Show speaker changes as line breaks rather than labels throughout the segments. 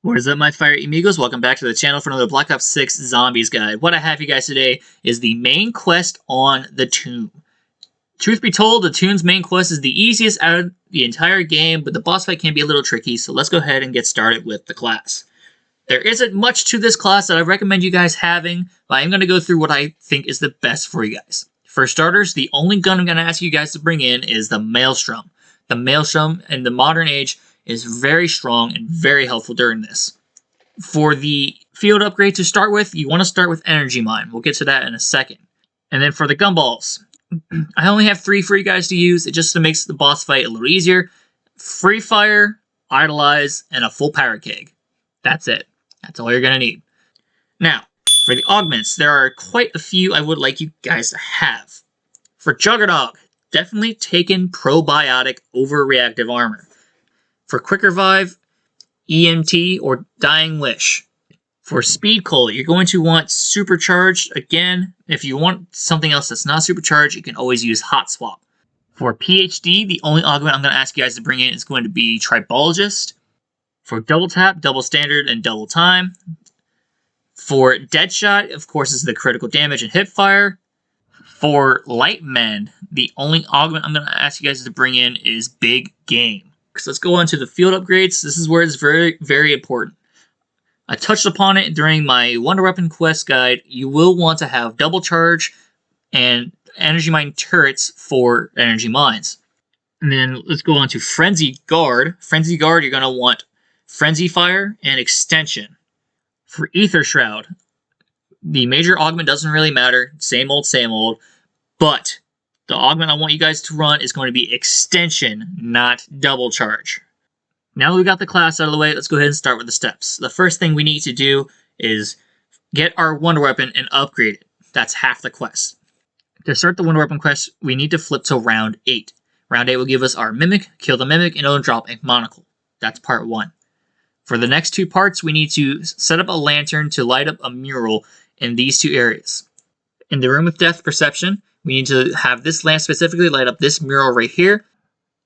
What is up, my fire amigos? Welcome back to the channel for another Black Ops 6 Zombies guide. What I have you guys today is the main quest on the tomb. Truth be told, the tomb's main quest is the easiest out of the entire game, but the boss fight can be a little tricky, so let's go ahead and get started with the class. There isn't much to this class that I recommend you guys having, but I'm going to go through what I think is the best for you guys. For starters, the only gun I'm going to ask you guys to bring in is the Maelstrom. The Maelstrom in the modern age is very strong and very helpful during this. For the field upgrade to start with, you want to start with Energy Mine. We'll get to that in a second. And then for the gumballs, I only have 3 for you guys to use. It just makes the boss fight a little easier. Free Fire, Idolize, and a full power keg. That's it. That's all you're going to need. Now, for the augments, there are quite a few I would like you guys to have. For Juggernog, definitely take in Probiotic over Reactive Armor. For Quick Revive, EMT, or Dying Wish. For Speed Coal, you're going to want Supercharged. Again, if you want something else that's not Supercharged, you can always use Hot Swap. For PhD, the only augment I'm going to ask you guys to bring in is going to be Tribologist. For Double Tap, Double Standard, and Double Time. For Deadshot, of course, is the critical damage and hipfire. For Light Mend, the only augment I'm going to ask you guys to bring in is Big Game. So let's go on to the field upgrades. This is where it's very, very important. I touched upon it during my Wonder Weapon Quest guide. You will want to have Double Charge and Energy Mine turrets for Energy Mines. And then let's go on to Frenzy Guard. Frenzy Guard, you're going to want Frenzy Fire and Extension. For Ether Shroud, the major augment doesn't really matter. Same old. But the augment I want you guys to run is going to be Extension, not Double Charge. Now that we got the class out of the way, let's go ahead and start with the steps. The first thing we need to do is get our Wonder Weapon and upgrade it. That's half the quest. To start the Wonder Weapon quest, we need to flip to round 8. Round 8 will give us our Mimic, kill the Mimic, and it'll drop a monocle. That's part 1. For the next 2 parts, we need to set up a lantern to light up a mural in these 2 areas. In the Room of Death Perception, we need to have this lamp specifically light up this mural right here.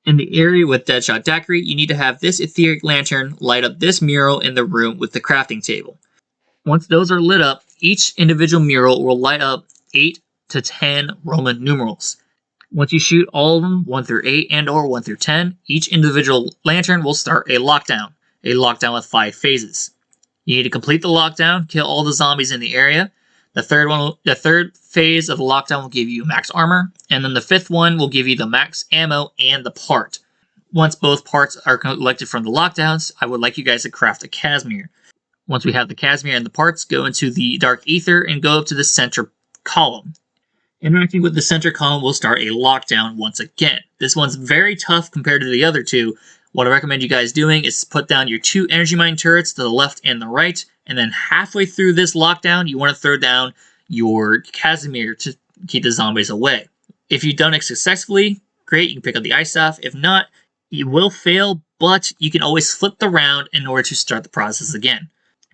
In the area with Deadshot Daiquiri, you need to have this etheric lantern light up this mural in the room with the crafting table. Once those are lit up, each individual mural will light up 8 to 10 Roman numerals. Once you shoot all of them, 1 through 8 and or 1 through 10, each individual lantern will start a lockdown with 5 phases. You need to complete the lockdown, kill all the zombies in the area. The third phase of the lockdown will give you max armor, and then the 5th one will give you the max ammo and the part. Once both parts are collected from the lockdowns, I would like you guys to craft a Casimir. Once we have the Casimir and the parts, go into the Dark Ether and go up to the center column. Interacting with the center column will start a lockdown once again. This one's very tough compared to the other 2. What I recommend you guys doing is put down your 2 Energy Mine turrets to the left and the right, and then halfway through this lockdown, you want to throw down your Casimir to keep the zombies away. If you've done it successfully, great, you can pick up the ice staff. If not, you will fail, but you can always flip the round in order to start the process again.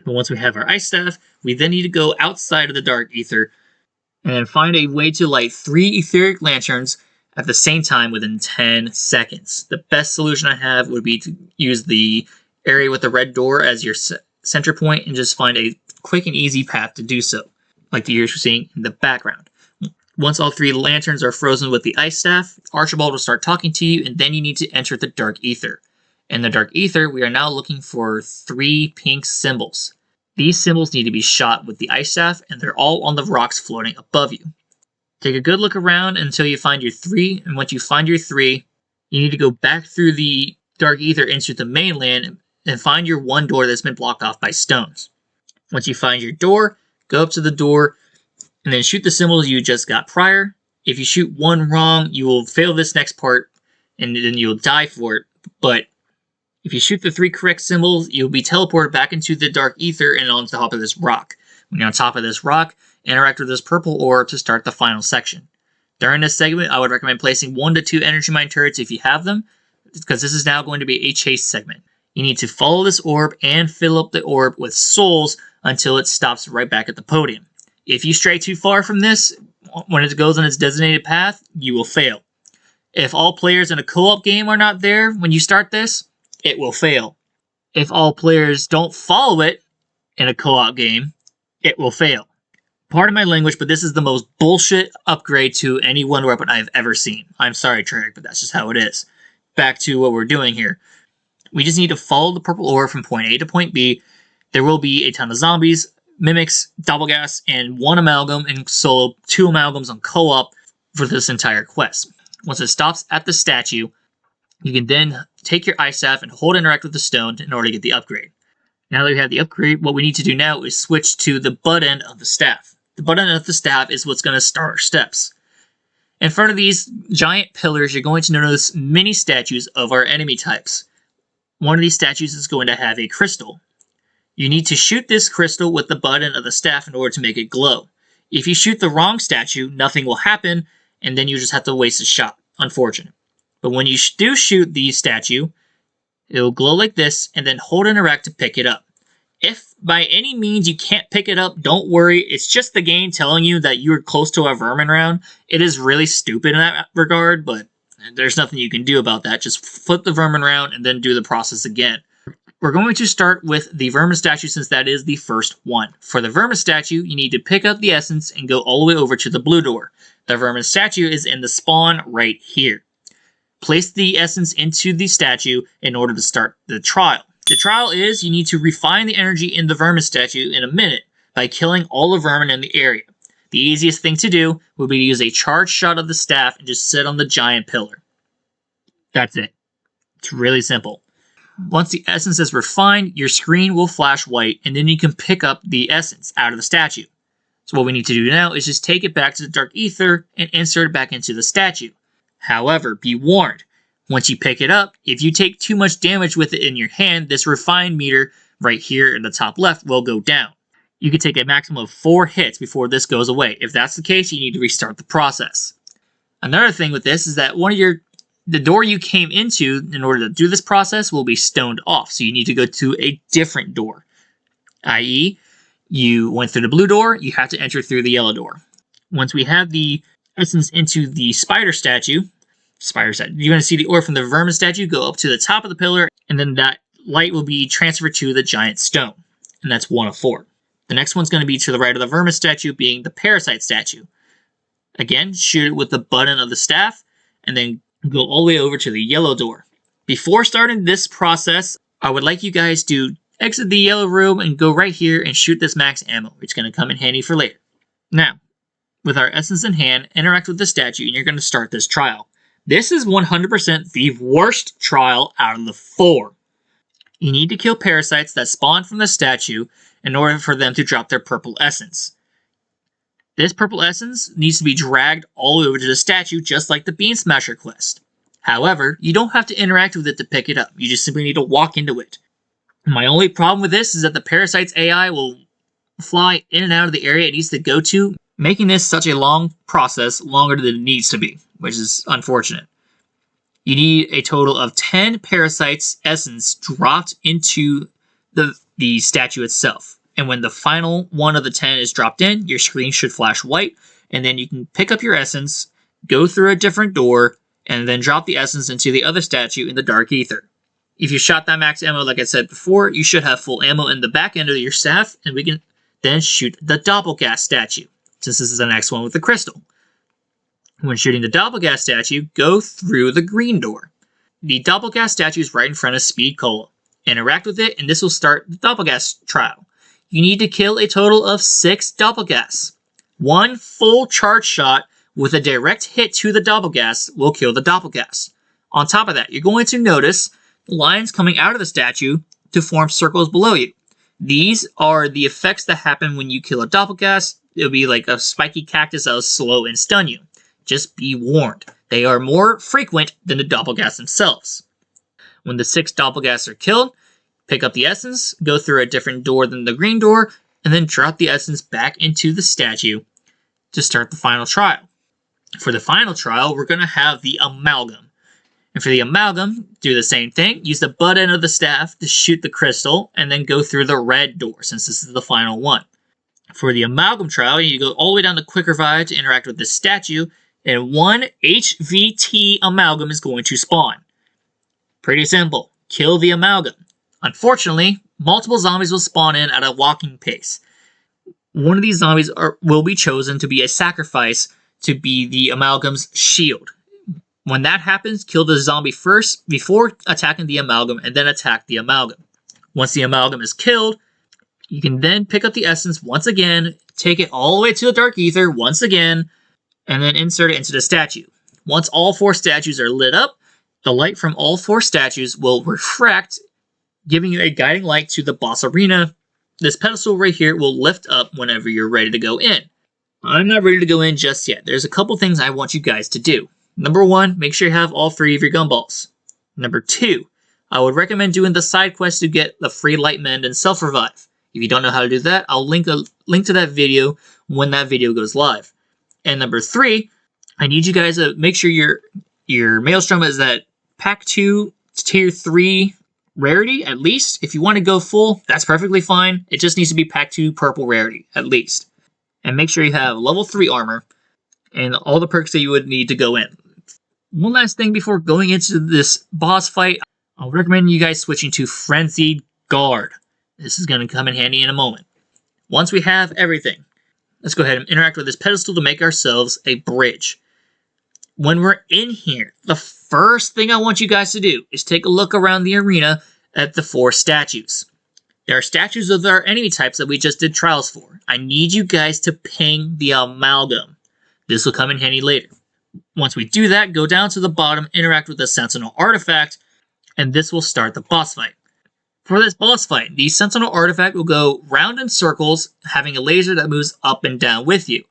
But once we have our ice staff, we then need to go outside of the Dark Ether and find a way to light 3 etheric lanterns at the same time within 10 seconds. The best solution I have would be to use the area with the red door as your center point and just find a quick and easy path to do so, like you're seeing in the background. Once all 3 lanterns are frozen with the ice staff, Archibald will start talking to you, and then you need to enter the Dark Ether. In the Dark Ether, we are now looking for 3 pink symbols. These symbols need to be shot with the ice staff, and they're all on the rocks floating above you. Take a good look around until you find your 3, and once you find your 3, you need to go back through the Dark Ether into the mainland and find your 1 door that's been blocked off by stones. Once you find your door, go up to the door, and then shoot the symbols you just got prior. If you shoot 1 wrong, you will fail this next part, and then you'll die for it. But if you shoot the 3 correct symbols, you'll be teleported back into the Dark Ether and on top of this rock. When you're on top of this rock, interact with this purple orb to start the final section. During this segment, I would recommend placing 1 to 2 Energy Mine turrets if you have them, because this is now going to be a chase segment. You need to follow this orb and fill up the orb with souls until it stops right back at the podium. If you stray too far from this, when it goes on its designated path, you will fail. If all players in a co-op game are not there when you start this, it will fail. If all players don't follow it in a co-op game, it will fail. Pardon my language, but this is the most bullshit upgrade to any one weapon I've ever seen. I'm sorry, Treyarch, but that's just how it is. Back to what we're doing here. We just need to follow the purple ore from point A to point B. There will be a ton of zombies, mimics, doppelgas, and 1 amalgam in solo, 2 amalgams on co-op for this entire quest. Once it stops at the statue, you can then take your ice staff and hold interact with the stone in order to get the upgrade. Now that we have the upgrade, what we need to do now is switch to the butt end of the staff. The butt end of the staff is what's going to start our steps. In front of these giant pillars, you're going to notice mini statues of our enemy types. One of these statues is going to have a crystal. You need to shoot this crystal with the butt end of the staff in order to make it glow. If you shoot the wrong statue, nothing will happen, and then you just have to waste a shot. Unfortunate. But when you do shoot the statue, it will glow like this, and then hold interact to pick it up. If by any means you can't pick it up, don't worry. It's just the game telling you that you're close to a vermin round. It is really stupid in that regard, but there's nothing you can do about that. Just flip the vermin round and then do the process again. We're going to start with the vermin statue since that is the first one. For the vermin statue, you need to pick up the essence and go all the way over to the blue door. The vermin statue is in the spawn right here. Place the essence into the statue in order to start the trial. The trial is you need to refine the energy in the vermin statue in a minute by killing all the vermin in the area. The easiest thing to do would be to use a charged shot of the staff and just sit on the giant pillar. That's it. It's really simple. Once the essence is refined, your screen will flash white, and then you can pick up the essence out of the statue. So what we need to do now is just take it back to the dark ether and insert it back into the statue. However, be warned, once you pick it up, if you take too much damage with it in your hand, this refine meter right here in the top left will go down. You can take a maximum of 4 hits before this goes away. If that's the case, you need to restart the process. Another thing with this is that the door you came into in order to do this process will be stoned off, so you need to go to a different door. I.e., you went through the blue door, you have to enter through the yellow door. Once we have the essence into the spider statue, you're going to see the ore from the vermin statue go up to the top of the pillar, and then that light will be transferred to the giant stone, and that's 1 of 4. The next one's going to be to the right of the vermin statue, being the parasite statue. Again, shoot it with the button of the staff, and then go all the way over to the yellow door. Before starting this process, I would like you guys to exit the yellow room and go right here and shoot this max ammo. It's going to come in handy for later. Now, with our essence in hand, interact with the statue, and you're going to start this trial. This is 100% the worst trial out of the 4. You need to kill parasites that spawn from the statue in order for them to drop their purple essence. This purple essence needs to be dragged all over to the statue, just like the Bean Smasher quest. However, you don't have to interact with it to pick it up. You just simply need to walk into it. My only problem with this is that the parasite's AI will fly in and out of the area it needs to go to, making this such a long process, longer than it needs to be, which is unfortunate. You need a total of 10 parasites essence dropped into the statue itself. And when the final one of the 10 is dropped in, your screen should flash white, and then you can pick up your essence, go through a different door, and then drop the essence into the other statue in the dark ether. If you shot that max ammo, like I said before, you should have full ammo in the back end of your staff, and we can then shoot the doppelgas statue, since this is the next one with the crystal. When shooting the doppelgas statue, go through the green door. The doppelgas statue is right in front of Speed Cola. Interact with it, and this will start the doppelgas trial. You need to kill a total of 6 doppelgas. 1 full charge shot with a direct hit to the doppelgas will kill the doppelgas. On top of that, you're going to notice lines coming out of the statue to form circles below you. These are the effects that happen when you kill a doppelgas. It'll be like a spiky cactus that will slow and stun you. Just be warned. They are more frequent than the doppelgas themselves. When the 6 doppelgas are killed, pick up the essence, go through a different door than the green door, and then drop the essence back into the statue to start the final trial. For the final trial, we're going to have the amalgam. And for the amalgam, do the same thing. Use the butt end of the staff to shoot the crystal, and then go through the red door, since this is the final one. For the amalgam trial, you go all the way down to Quick Revive to interact with the statue, and 1 HVT amalgam is going to spawn. Pretty simple. Kill the amalgam. Unfortunately, multiple zombies will spawn in at a walking pace. One of these zombies will be chosen to be a sacrifice to be the amalgam's shield. When that happens, kill the zombie first before attacking the amalgam, and then attack the amalgam. Once the amalgam is killed, you can then pick up the essence once again, take it all the way to the dark ether once again, and then insert it into the statue. Once all 4 statues are lit up, the light from all 4 statues will refract, giving you a guiding light to the boss arena. This pedestal right here will lift up whenever you're ready to go in. I'm not ready to go in just yet. There's a couple things I want you guys to do. Number 1, make sure you have all 3 of your gumballs. Number 2, I would recommend doing the side quest to get the free light mend and self-revive. If you don't know how to do that, I'll link to that video when that video goes live. And number 3, I need you guys to make sure your Maelstrom is at Pack 2 Tier 3 rarity, at least. If you want to go full, that's perfectly fine. It just needs to be Pack 2 purple rarity, at least. And make sure you have level 3 armor and all the perks that you would need to go in. One last thing before going into this boss fight, I'll recommend you guys switching to Frenzied Guard. This is going to come in handy in a moment. Once we have everything, let's go ahead and interact with this pedestal to make ourselves a bridge. When we're in here, the first thing I want you guys to do is take a look around the arena at the 4 statues. There are statues of our enemy types that we just did trials for. I need you guys to ping the amalgam. This will come in handy later. Once we do that, go down to the bottom, interact with the Sentinel artifact, and this will start the boss fight. For this boss fight, the Sentinel artifact will go round in circles, having a laser that moves up and down with you.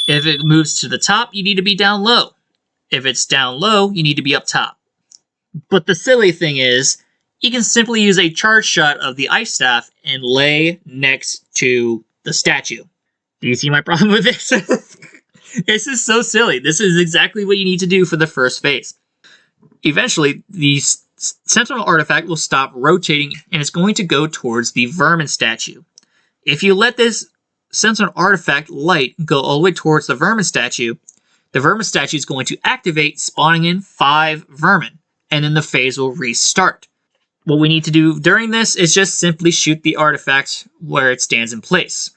If it moves to the top, you need to be down low. If it's down low, you need to be up top. But the silly thing is, you can simply use a charge shot of the ice staff and lay next to the statue. Do you see my problem with this? This is so silly. This is exactly what you need to do for the first phase. Eventually, the Sentinel artifact will stop rotating and it's going to go towards the vermin statue. If you let this Sentinel artifact light go all the way towards the vermin statue is going to activate, spawning in 5 vermin, and then the phase will restart. What we need to do during this is just simply shoot the artifact where it stands in place.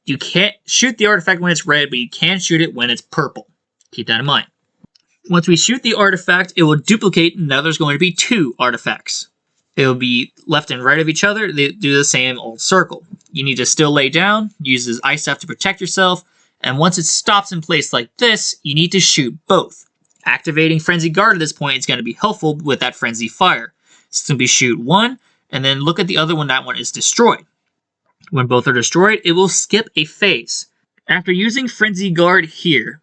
You can't shoot the artifact when it's red, but you can shoot it when it's purple. Keep that in mind. Once we shoot the artifact, it will duplicate, and now there's going to be 2 artifacts. It will be left and right of each other. They do the same old circle. You need to still lay down, use this ice staff to protect yourself, and once it stops in place like this, you need to shoot both. Activating Frenzy Guard at this point is going to be helpful with that Frenzy Fire. It's going to be shoot one, and then look at the other one. That one is destroyed. When both are destroyed, it will skip a phase. After using Frenzy Guard here,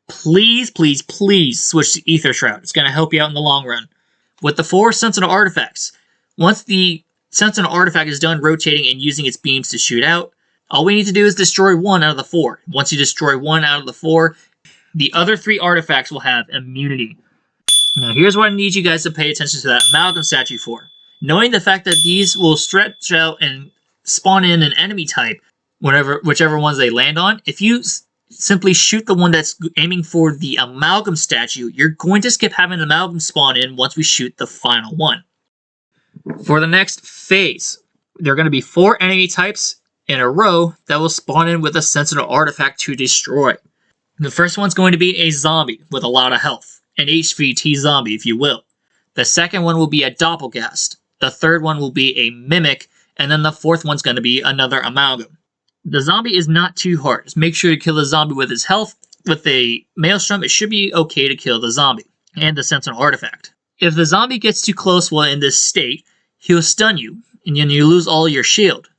please, please, please switch to Ether Shroud. It's going to help you out in the long run. With the 4 Sentinel artifacts, once the Sentinel artifact is done rotating and using its beams to shoot out, all we need to do is destroy 1 out of the 4. Once you destroy 1 out of the 4, the other 3 artifacts will have immunity. Now here's what I need you guys to pay attention to that Amalgam statue for. Knowing the fact that these will stretch out and spawn in an enemy type, whichever ones they land on, if you simply shoot the one that's aiming for the Amalgam statue, you're going to skip having an Amalgam spawn in once we shoot the final one. For the next phase, there are going to be 4 enemy types in a row that will spawn in with a Sentinel artifact to destroy. The first one's going to be a zombie with a lot of health, an HVT zombie if you will. The second one will be a Doppelgast. The third one will be a Mimic, and then the fourth one's going to be another Amalgam. The zombie is not too hard. Just make sure to kill the zombie with his health. With a Maelstrom, it should be okay to kill the zombie and the Sentinel artifact. If the zombie gets too close while in this state, he'll stun you, and then you lose all your shield.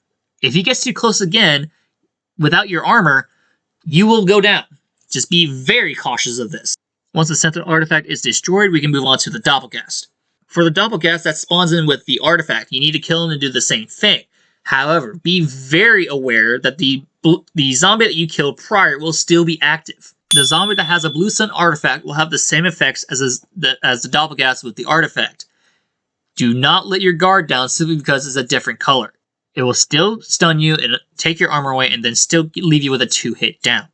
If he gets too close again, without your armor, you will go down. Just be very cautious of this. Once the Sentinel artifact is destroyed, we can move on to the Doppelgast. For the Doppelgast that spawns in with the artifact, you need to kill him and do the same thing. However, be very aware that the zombie that you killed prior will still be active. The zombie that has a Blue Sun artifact will have the same effects as the Doppelgast with the artifact. Do not let your guard down simply because it's a different color. It will still stun you and take your armor away and then still leave you with a 2-hit down.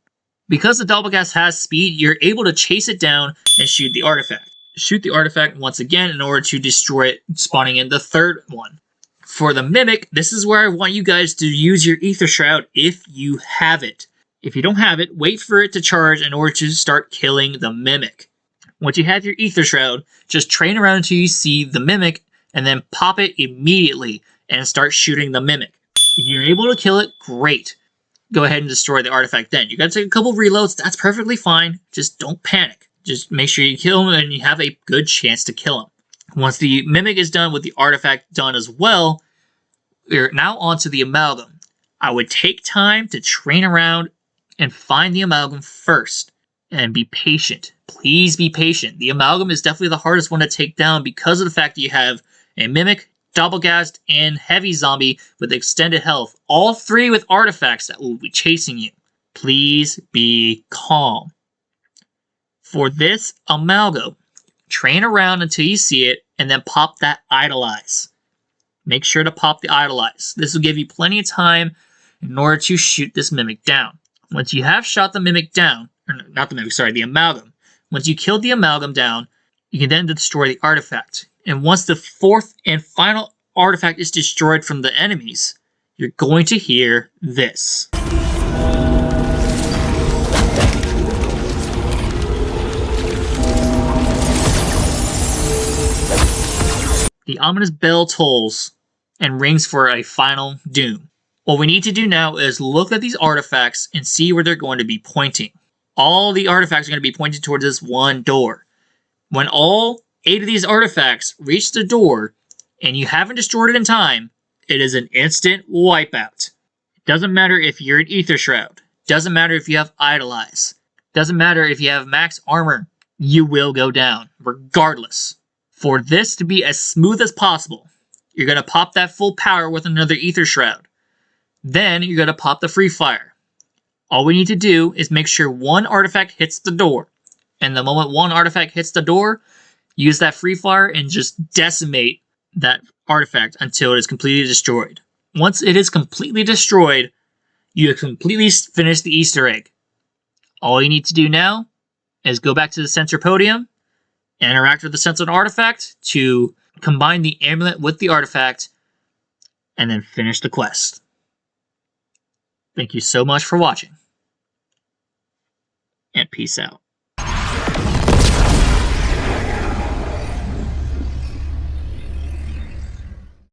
Because the Doppelgast has speed, you're able to chase it down and shoot the artifact. Shoot the artifact once again in order to destroy it, spawning in the third one. For the Mimic, this is where I want you guys to use your Ether Shroud if you have it. If you don't have it, wait for it to charge in order to start killing the Mimic. Once you have your Ether Shroud, just train around until you see the Mimic and then pop it immediately and start shooting the Mimic. If you're able to kill it, great. Go ahead and destroy the artifact then. You gotta take a couple reloads, that's perfectly fine. Just don't panic. Just make sure you kill him and you have a good chance to kill him. Once the Mimic is done with the artifact done as well, we're now onto the Amalgam. I would take time to train around and find the Amalgam first. And be patient. Please be patient. The Amalgam is definitely the hardest one to take down because of the fact that you have a Mimic, Doppelgast, and Heavy Zombie with extended health. All three with artifacts that will be chasing you. Please be calm. For this Amalgam, train around until you see it and then pop that Idolize. Make sure to pop the Idolize. This will give you plenty of time in order to shoot this Mimic down. Once you have shot the Mimic down, or not the Mimic, sorry, the Amalgam. Once you killed the Amalgam down, you can then destroy the artifact. And once the fourth and final artifact is destroyed from the enemies, you're going to hear this. The ominous bell tolls and rings for a final doom. What we need to do now is look at these artifacts and see where they're going to be pointing. All the artifacts are going to be pointed towards this one door. When all 8 of these artifacts reach the door and you haven't destroyed it in time, it is an instant wipeout. It doesn't matter if you're an Ether Shroud. Doesn't matter if you have Idolize. Doesn't matter if you have max armor. You will go down, regardless. For this to be as smooth as possible, you're going to pop that full power with another Ether Shroud. Then you're going to pop the Free Fire. All we need to do is make sure one artifact hits the door. And the moment one artifact hits the door, use that Free Fire and just decimate that artifact until it is completely destroyed. Once it is completely destroyed, you have completely finished the Easter egg. All you need to do now is go back to the center podium, interact with the sentinel artifact to combine the amulet with the artifact, and then finish the quest. Thank you so much for watching, and peace out.